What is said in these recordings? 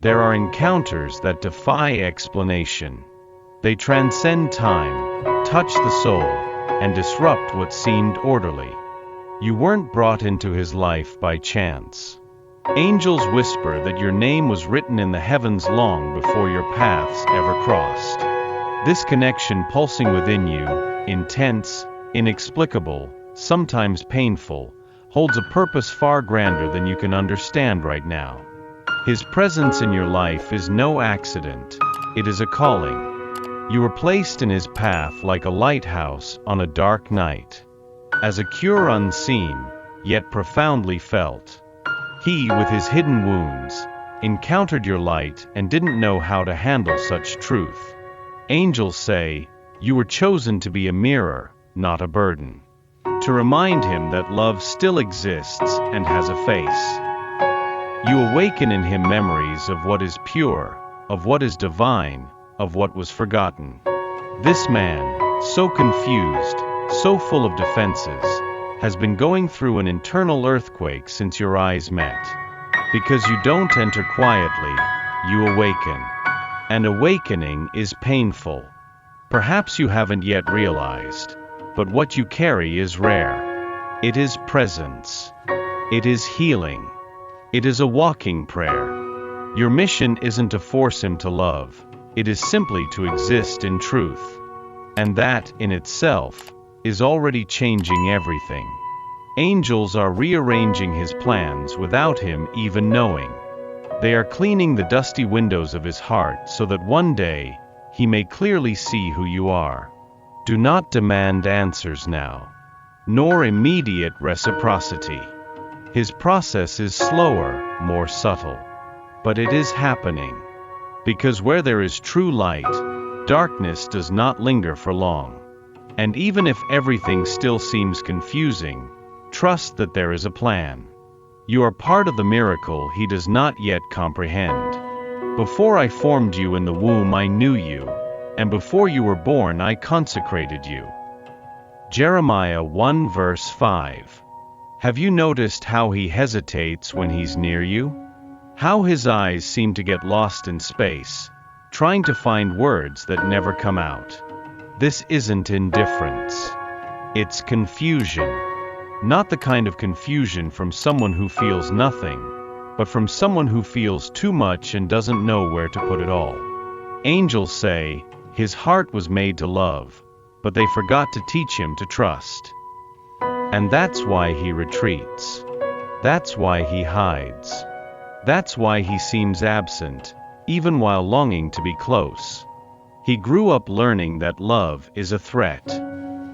There are encounters that defy explanation. They transcend time, touch the soul, and disrupt what seemed orderly. You weren't brought into his life by chance. Angels whisper that your name was written in the heavens long before your paths ever crossed. This connection pulsing within you, intense, inexplicable, sometimes painful, holds a purpose far grander than you can understand right now. His presence in your life is no accident. It is a calling. You were placed in his path like a lighthouse on a dark night. As a cure unseen, yet profoundly felt. He, with his hidden wounds, encountered your light and didn't know how to handle such truth. Angels say, you were chosen to be a mirror, not a burden. To remind him that love still exists and has a face. You awaken in him memories of what is pure, of what is divine, of what was forgotten. This man, so confused, so full of defenses, has been going through an internal earthquake since your eyes met. Because you don't enter quietly, you awaken. And awakening is painful. Perhaps you haven't yet realized, but what you carry is rare. It is presence. It is healing. It is a walking prayer. Your mission isn't to force him to love, it is simply to exist in truth. And that, in itself, is already changing everything. Angels are rearranging his plans without him even knowing. They are cleaning the dusty windows of his heart so that one day, he may clearly see who you are. Do not demand answers now, nor immediate reciprocity. His process is slower, more subtle. But it is happening. Because where there is true light, darkness does not linger for long. And even if everything still seems confusing, trust that there is a plan. You are part of the miracle he does not yet comprehend. Before I formed you in the womb I knew you, and before you were born I consecrated you. Jeremiah 1 verse 5. Have you noticed how he hesitates when he's near you? How his eyes seem to get lost in space, trying to find words that never come out. This isn't indifference. It's confusion. Not the kind of confusion from someone who feels nothing, but from someone who feels too much and doesn't know where to put it all. Angels say, his heart was made to love, but they forgot to teach him to trust. And that's why he retreats. That's why he hides. That's why he seems absent, even while longing to be close. He grew up learning that love is a threat.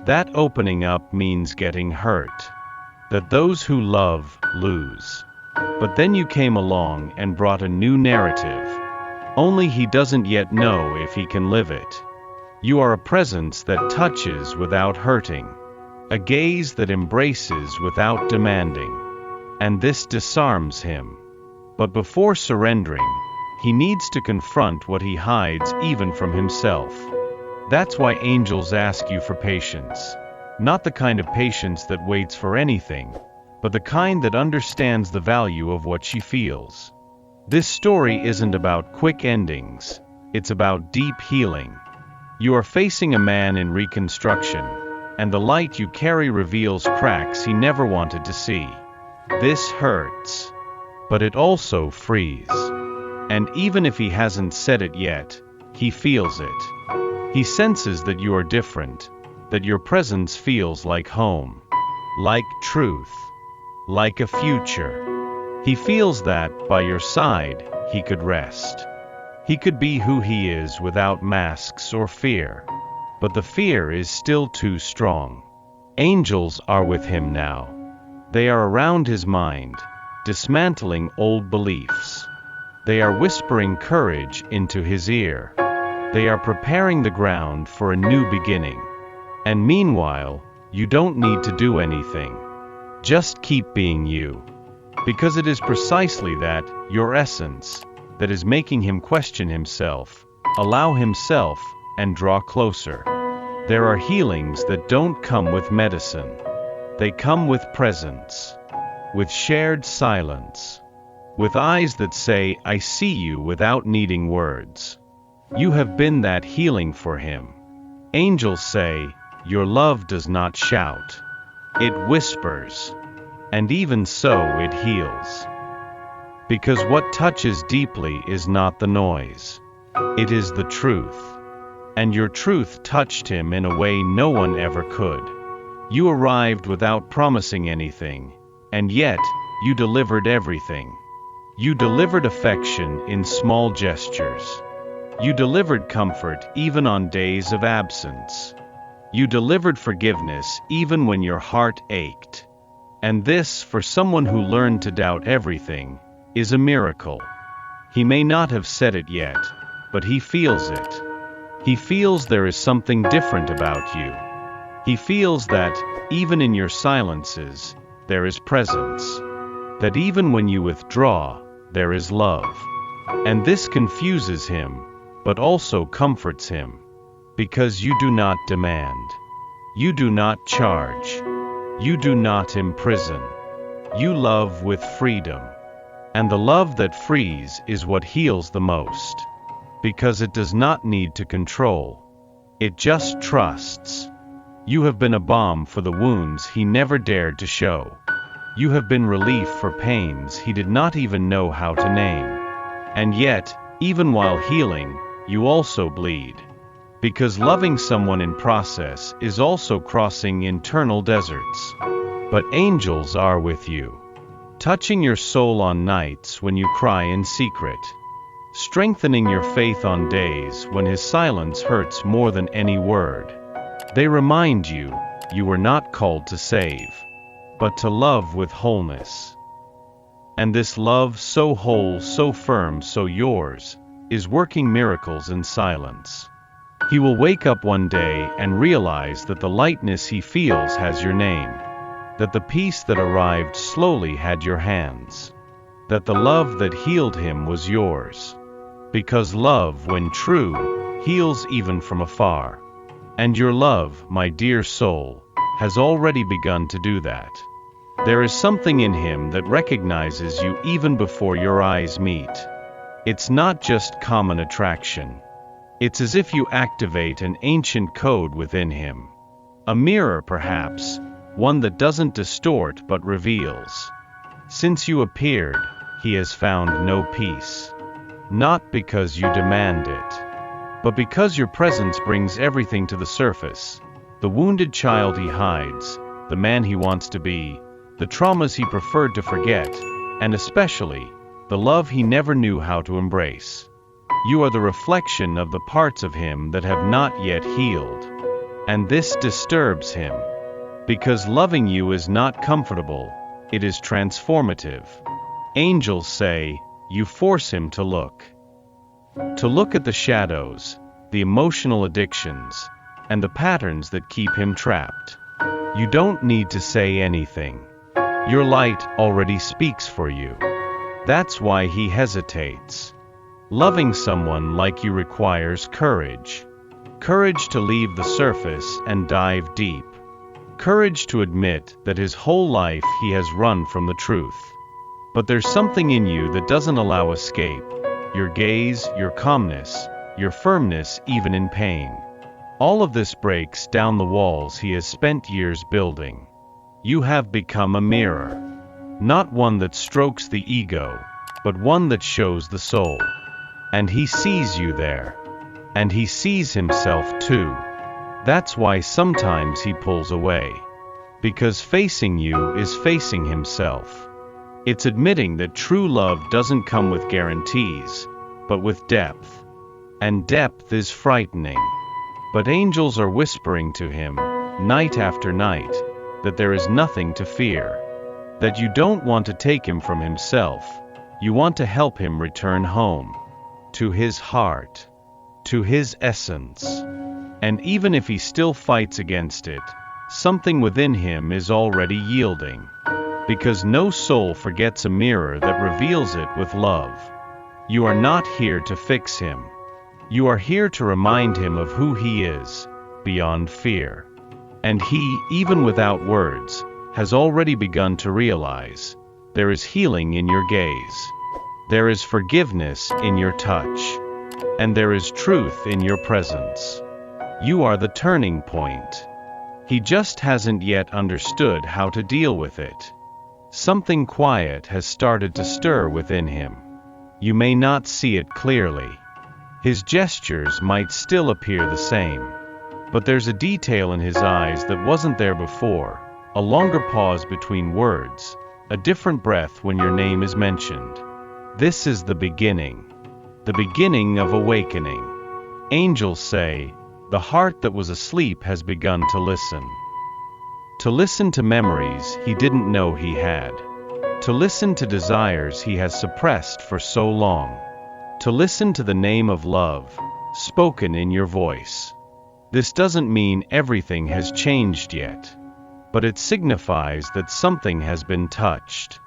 That opening up means getting hurt. That those who love, lose. But then you came along and brought a new narrative. Only he doesn't yet know if he can live it. You are a presence that touches without hurting. A gaze that embraces without demanding. And this disarms him. But before surrendering, he needs to confront what he hides even from himself. That's why angels ask you for patience. Not the kind of patience that waits for anything, but the kind that understands the value of what she feels. This story isn't about quick endings, it's about deep healing. You are facing a man in reconstruction, and the light you carry reveals cracks he never wanted to see. This hurts, but it also frees. And even if he hasn't said it yet, he feels it. He senses that you are different, that your presence feels like home, like truth, like a future. He feels that, by your side, he could rest. He could be who he is without masks or fear. But the fear is still too strong. Angels are with him now. They are around his mind, dismantling old beliefs. They are whispering courage into his ear. They are preparing the ground for a new beginning. And meanwhile, you don't need to do anything. Just keep being you. Because it is precisely that, your essence, that is making him question himself, allow himself, and draw closer. There are healings that don't come with medicine. They come with presence, with shared silence, with eyes that say, "I see you," without needing words. You have been that healing for him. Angels say, "Your love does not shout. It whispers." And even so it heals. Because what touches deeply is not the noise. It is the truth. And your truth touched him in a way no one ever could. You arrived without promising anything, and yet, you delivered everything. You delivered affection in small gestures. You delivered comfort even on days of absence. You delivered forgiveness even when your heart ached. And this, for someone who learned to doubt everything, is a miracle. He may not have said it yet, but he feels it. He feels there is something different about you. He feels that, even in your silences, there is presence. That even when you withdraw, there is love. And this confuses him, but also comforts him. Because you do not demand. You do not charge. You do not imprison. You love with freedom. And the love that frees is what heals the most. Because it does not need to control. It just trusts. You have been a balm for the wounds he never dared to show. You have been relief for pains he did not even know how to name. And yet, even while healing, you also bleed. Because loving someone in process is also crossing internal deserts. But angels are with you, touching your soul on nights when you cry in secret, strengthening your faith on days when his silence hurts more than any word. They remind you, you were not called to save, but to love with wholeness. And this love, so whole, so firm, so yours, is working miracles in silence. He will wake up one day and realize that the lightness he feels has your name, that the peace that arrived slowly had your hands, that the love that healed him was yours. Because love, when true, heals even from afar. And your love, my dear soul, has already begun to do that. There is something in him that recognizes you even before your eyes meet. It's not just common attraction. It's as if you activate an ancient code within him. A mirror, perhaps, one that doesn't distort but reveals. Since you appeared, he has found no peace. Not because you demand it, but because your presence brings everything to the surface. The wounded child he hides, the man he wants to be, the traumas he preferred to forget, and especially, the love he never knew how to embrace. You are the reflection of the parts of him that have not yet healed. And this disturbs him. Because loving you is not comfortable, it is transformative. Angels say, you force him to look. To look at the shadows, the emotional addictions, and the patterns that keep him trapped. You don't need to say anything. Your light already speaks for you. That's why he hesitates. Loving someone like you requires courage. Courage to leave the surface and dive deep. Courage to admit that his whole life he has run from the truth. But there's something in you that doesn't allow escape. Your gaze, your calmness, your firmness even in pain. All of this breaks down the walls he has spent years building. You have become a mirror. Not one that strokes the ego, but one that shows the soul. And he sees you there. And he sees himself too. That's why sometimes he pulls away. Because facing you is facing himself. It's admitting that true love doesn't come with guarantees, but with depth. And depth is frightening. But angels are whispering to him, night after night, that there is nothing to fear. That you don't want to take him from himself. You want to help him return home. To his heart. To his essence. And even if he still fights against it, something within him is already yielding. Because no soul forgets a mirror that reveals it with love. You are not here to fix him. You are here to remind him of who he is, beyond fear. And he, even without words, has already begun to realize, there is healing in your gaze. There is forgiveness in your touch. And there is truth in your presence. You are the turning point. He just hasn't yet understood how to deal with it. Something quiet has started to stir within him. You may not see it clearly. His gestures might still appear the same. But there's a detail in his eyes that wasn't there before, a longer pause between words, a different breath when your name is mentioned. This is the beginning of awakening. Angels say, the heart that was asleep has begun to listen. To listen to memories he didn't know he had. To listen to desires he has suppressed for so long. To listen to the name of love, spoken in your voice. This doesn't mean everything has changed yet, but it signifies that something has been touched.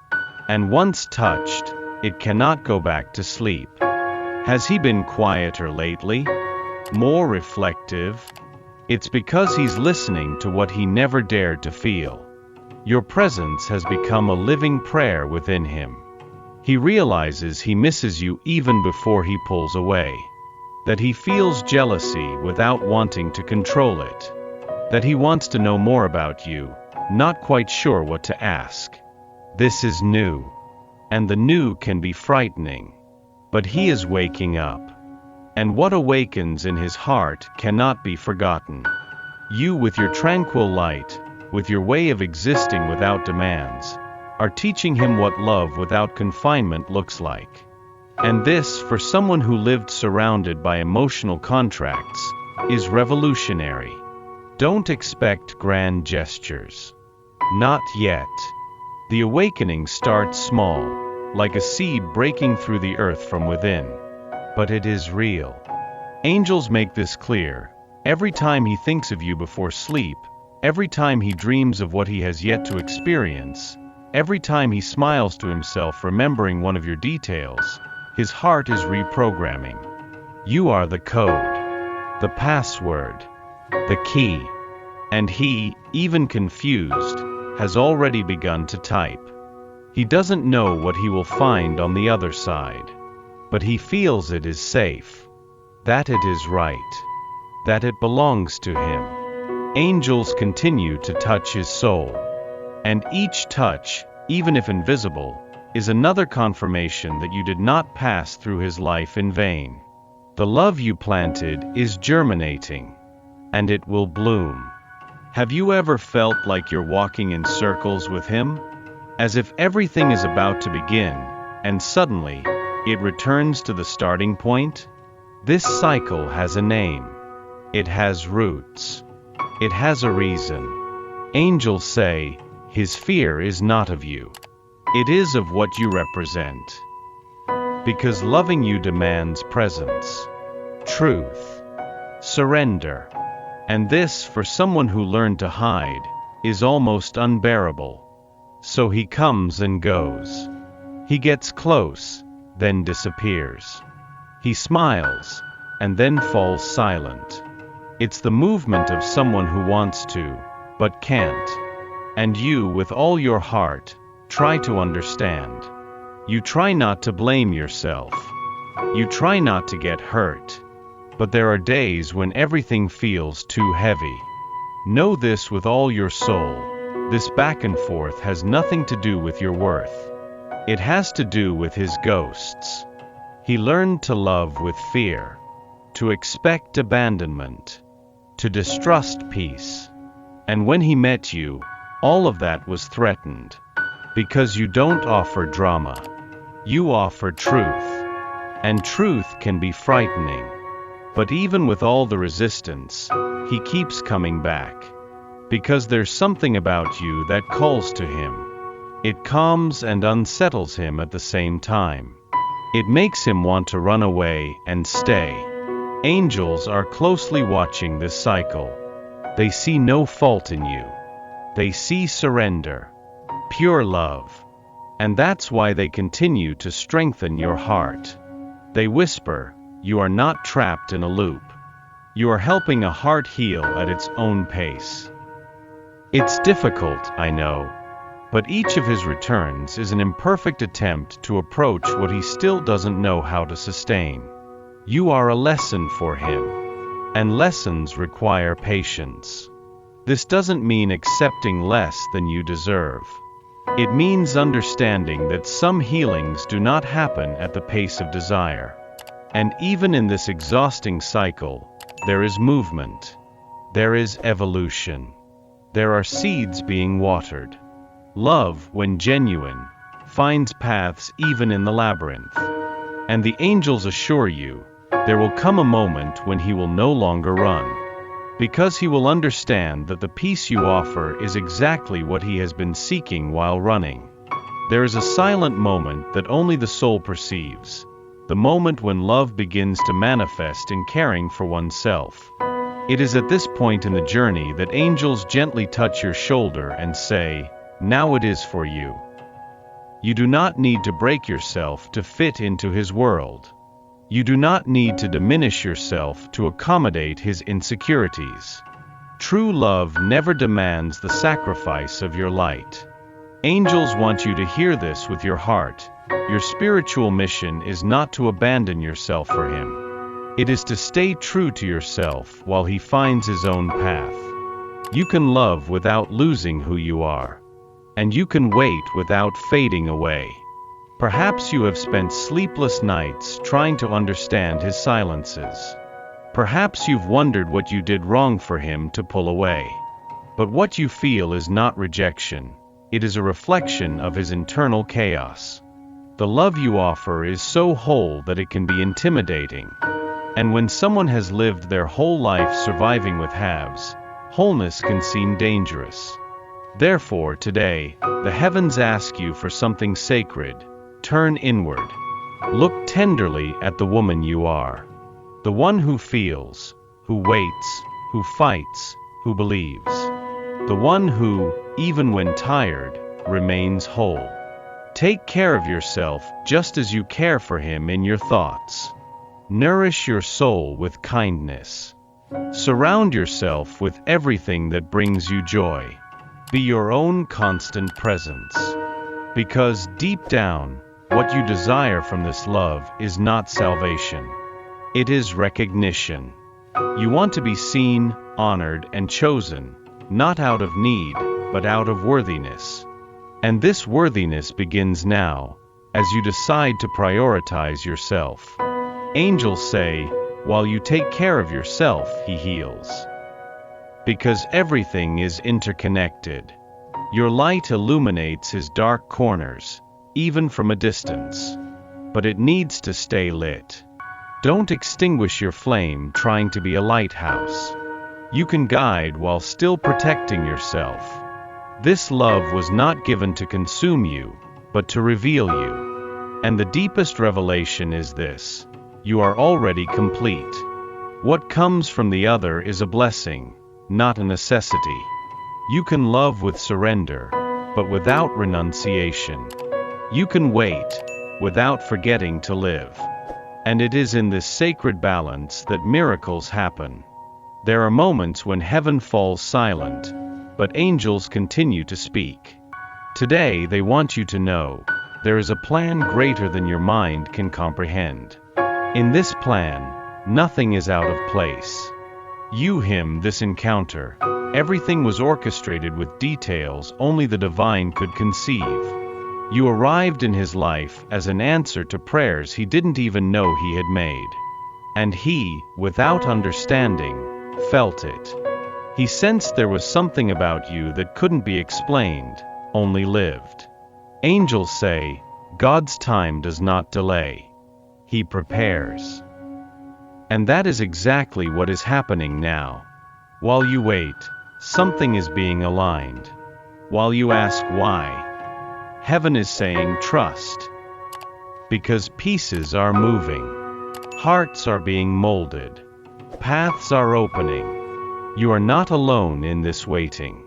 And once touched, it cannot go back to sleep. Has he been quieter lately? More reflective? It's because he's listening to what he never dared to feel. Your presence has become a living prayer within him. He realizes he misses you even before he pulls away. That he feels jealousy without wanting to control it. That he wants to know more about you, not quite sure what to ask. This is new. And the new can be frightening. But he is waking up. And what awakens in his heart cannot be forgotten. You, with your tranquil light, with your way of existing without demands, are teaching him what love without confinement looks like. And this, for someone who lived surrounded by emotional contracts, is revolutionary. Don't expect grand gestures. Not yet. The awakening starts small, like a seed breaking through the earth from within. But it is real. Angels make this clear. Every time he thinks of you before sleep, every time he dreams of what he has yet to experience, every time he smiles to himself remembering one of your details, his heart is reprogramming. You are the code, the password, the key. And he, even confused, has already begun to type. He doesn't know what he will find on the other side. But he feels it is safe. That it is right. That it belongs to him. Angels continue to touch his soul. And each touch, even if invisible, is another confirmation that you did not pass through his life in vain. The love you planted is germinating. And it will bloom. Have you ever felt like you're walking in circles with him? As if everything is about to begin, and suddenly, it returns to the starting point? This cycle has a name. It has roots. It has a reason. Angels say, his fear is not of you. It is of what you represent. Because loving you demands presence, truth, surrender. And this, for someone who learned to hide, is almost unbearable. So he comes and goes. He gets close, then disappears. He smiles, and then falls silent. It's the movement of someone who wants to, but can't. And you, with all your heart, try to understand. You try not to blame yourself. You try not to get hurt. But there are days when everything feels too heavy. Know this with all your soul. This back and forth has nothing to do with your worth. It has to do with his ghosts. He learned to love with fear, to expect abandonment, to distrust peace. And when he met you, all of that was threatened. Because you don't offer drama. You offer truth. And truth can be frightening. But even with all the resistance, he keeps coming back. Because there's something about you that calls to him. It calms and unsettles him at the same time. It makes him want to run away and stay. Angels are closely watching this cycle. They see no fault in you. They see surrender, pure love. And that's why they continue to strengthen your heart. They whisper, you are not trapped in a loop. You are helping a heart heal at its own pace. It's difficult, I know. But each of his returns is an imperfect attempt to approach what he still doesn't know how to sustain. You are a lesson for him, and lessons require patience. This doesn't mean accepting less than you deserve. It means understanding that some healings do not happen at the pace of desire. And even in this exhausting cycle, there is movement. There is evolution. There are seeds being watered. Love, when genuine, finds paths even in the labyrinth. And the angels assure you, there will come a moment when he will no longer run. Because he will understand that the peace you offer is exactly what he has been seeking while running. There is a silent moment that only the soul perceives, the moment when love begins to manifest in caring for oneself. It is at this point in the journey that angels gently touch your shoulder and say, "Now it is for you." You do not need to break yourself to fit into his world. You do not need to diminish yourself to accommodate his insecurities. True love never demands the sacrifice of your light. Angels want you to hear this with your heart. Your spiritual mission is not to abandon yourself for him. It is to stay true to yourself while he finds his own path. You can love without losing who you are. And you can wait without fading away. Perhaps you have spent sleepless nights trying to understand his silences. Perhaps you've wondered what you did wrong for him to pull away. But what you feel is not rejection. It is a reflection of his internal chaos. The love you offer is so whole that it can be intimidating. And when someone has lived their whole life surviving with halves, wholeness can seem dangerous. Therefore, today, the heavens ask you for something sacred. Turn inward. Look tenderly at the woman you are. The one who feels, who waits, who fights, who believes. The one who, even when tired, remains whole. Take care of yourself just as you care for him in your thoughts. Nourish your soul with kindness. Surround yourself with everything that brings you joy. Be your own constant presence. Because deep down, what you desire from this love is not salvation. It is recognition. You want to be seen, honored, and chosen, not out of need, but out of worthiness. And this worthiness begins now, as you decide to prioritize yourself. Angels say, while you take care of yourself, he heals. Because everything is interconnected. Your light illuminates his dark corners, even from a distance. But it needs to stay lit. Don't extinguish your flame trying to be a lighthouse. You can guide while still protecting yourself. This love was not given to consume you, but to reveal you. And the deepest revelation is this: you are already complete. What comes from the other is a blessing, not a necessity. You can love with surrender, but without renunciation. You can wait, without forgetting to live. And it is in this sacred balance that miracles happen. There are moments when heaven falls silent, but angels continue to speak. Today they want you to know, there is a plan greater than your mind can comprehend. In this plan, nothing is out of place. You, him, this encounter, everything was orchestrated with details only the divine could conceive. You arrived in his life as an answer to prayers he didn't even know he had made. And he, without understanding, felt it. He sensed there was something about you that couldn't be explained, only lived. Angels say, God's time does not delay. He prepares. And that is exactly what is happening now. While you wait, something is being aligned. While you ask why, heaven is saying trust. Because pieces are moving. Hearts are being molded. Paths are opening. You are not alone in this waiting.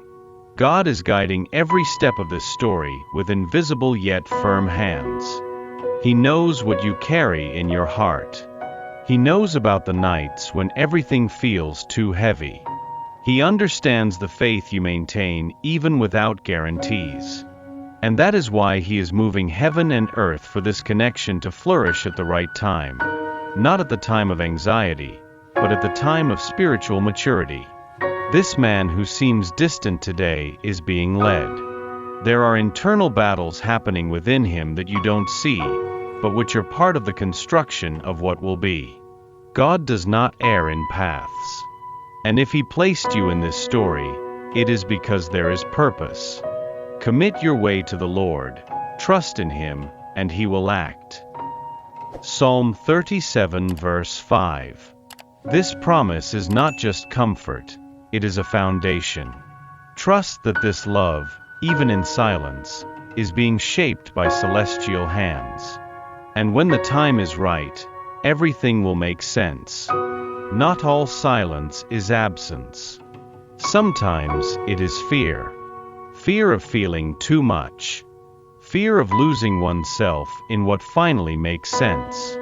God is guiding every step of this story with invisible yet firm hands. He knows what you carry in your heart. He knows about the nights when everything feels too heavy. He understands the faith you maintain even without guarantees. And that is why he is moving heaven and earth for this connection to flourish at the right time. Not at the time of anxiety, but at the time of spiritual maturity. This man who seems distant today is being led. There are internal battles happening within him that you don't see, but which are part of the construction of what will be. God does not err in paths. And if he placed you in this story, it is because there is purpose. Commit your way to the Lord, trust in him, and he will act. Psalm 37 verse 5. This promise is not just comfort, it is a foundation. Trust that this love, even in silence, is being shaped by celestial hands. And when the time is right, everything will make sense. Not all silence is absence. Sometimes it is fear. Fear of feeling too much. Fear of losing oneself in what finally makes sense.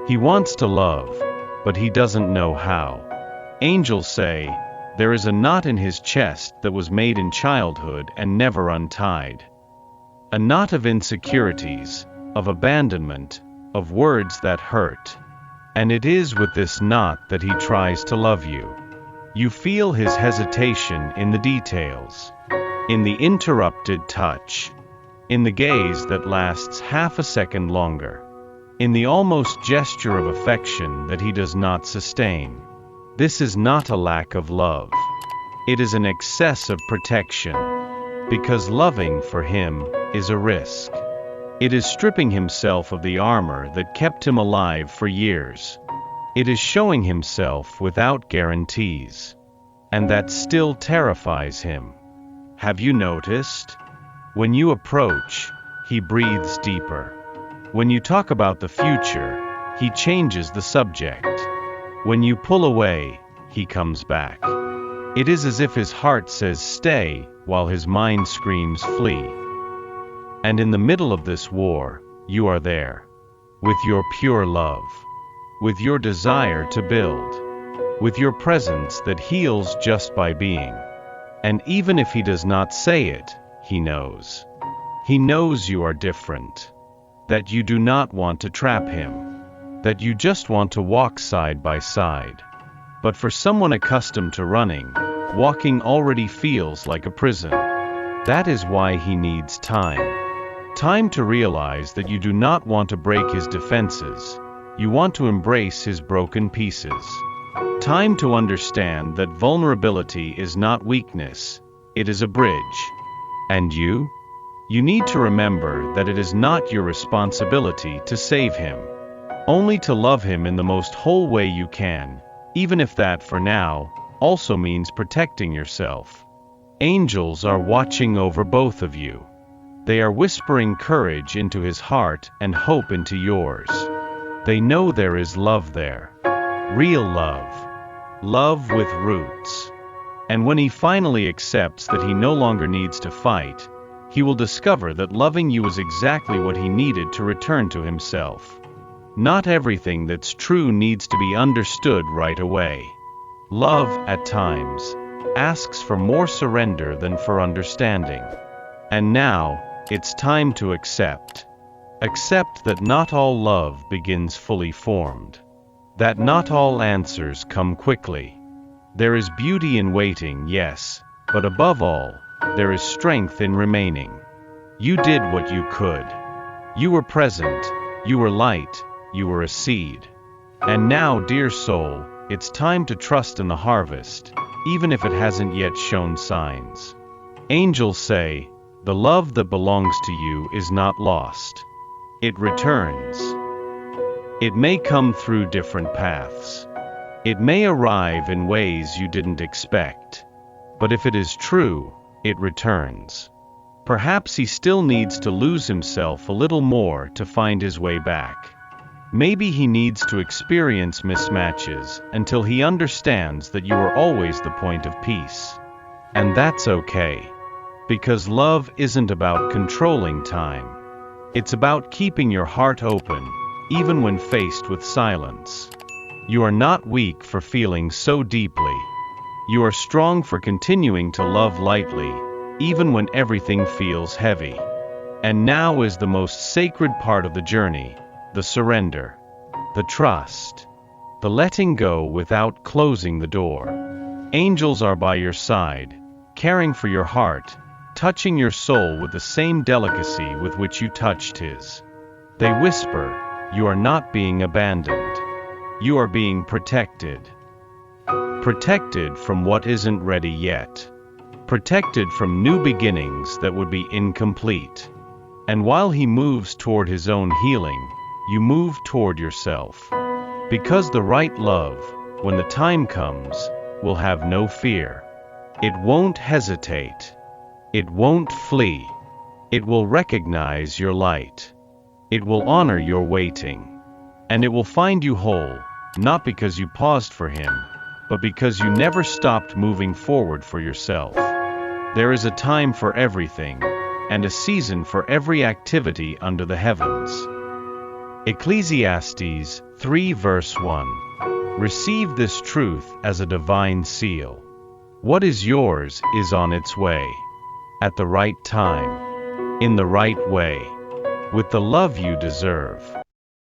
He wants to love, but he doesn't know how. Angels say, there is a knot in his chest that was made in childhood and never untied. A knot of insecurities, of abandonment, of words that hurt. And it is with this knot that he tries to love you. You feel his hesitation in the details. In the interrupted touch. In the gaze that lasts half a second longer. In the almost gesture of affection that he does not sustain. This is not a lack of love. It is an excess of protection. Because loving for him is a risk. It is stripping himself of the armor that kept him alive for years. It is showing himself without guarantees. And that still terrifies him. Have you noticed? When you approach, he breathes deeper. When you talk about the future, he changes the subject. When you pull away, he comes back. It is as if his heart says stay, while his mind screams flee. And in the middle of this war, you are there. With your pure love. With your desire to build. With your presence that heals just by being. And even if he does not say it, he knows. He knows you are different. That you do not want to trap him. That you just want to walk side by side. But for someone accustomed to running, walking already feels like a prison. That is why he needs time. Time to realize that you do not want to break his defenses. You want to embrace his broken pieces. Time to understand that vulnerability is not weakness, it is a bridge. And you? You need to remember that it is not your responsibility to save him. Only to love him in the most whole way you can, even if that for now also means protecting yourself. Angels are watching over both of you. They are whispering courage into his heart and hope into yours. They know there is love there. Real love. Love with roots. And when he finally accepts that he no longer needs to fight, he will discover that loving you is exactly what he needed to return to himself. Not everything that's true needs to be understood right away. Love, at times, asks for more surrender than for understanding. And now, it's time to accept. Accept that not all love begins fully formed. That not all answers come quickly. There is beauty in waiting, yes, but above all, there is strength in remaining. You did what you could. You were present, you were light, you were a seed. And now, dear soul, it's time to trust in the harvest, even if it hasn't yet shown signs. Angels say, the love that belongs to you is not lost. It returns. It may come through different paths. It may arrive in ways you didn't expect. But if it is true, it returns. Perhaps he still needs to lose himself a little more to find his way back. Maybe he needs to experience mismatches until he understands that you are always the point of peace. And that's okay. Because love isn't about controlling time. It's about keeping your heart open, even when faced with silence. You are not weak for feeling so deeply. You are strong for continuing to love lightly, even when everything feels heavy. And now is the most sacred part of the journey, the surrender, the trust, the letting go without closing the door. Angels are by your side, caring for your heart, touching your soul with the same delicacy with which you touched his. They whisper, "You are not being abandoned. You are being protected." Protected from what isn't ready yet. Protected from new beginnings that would be incomplete. And while he moves toward his own healing, you move toward yourself. Because the right love, when the time comes, will have no fear. It won't hesitate. It won't flee. It will recognize your light. It will honor your waiting. And it will find you whole, not because you paused for him, but because you never stopped moving forward for yourself. There is a time for everything, and a season for every activity under the heavens. Ecclesiastes 3 verse 1. Receive this truth as a divine seal. What is yours is on its way. At the right time. In the right way. With the love you deserve.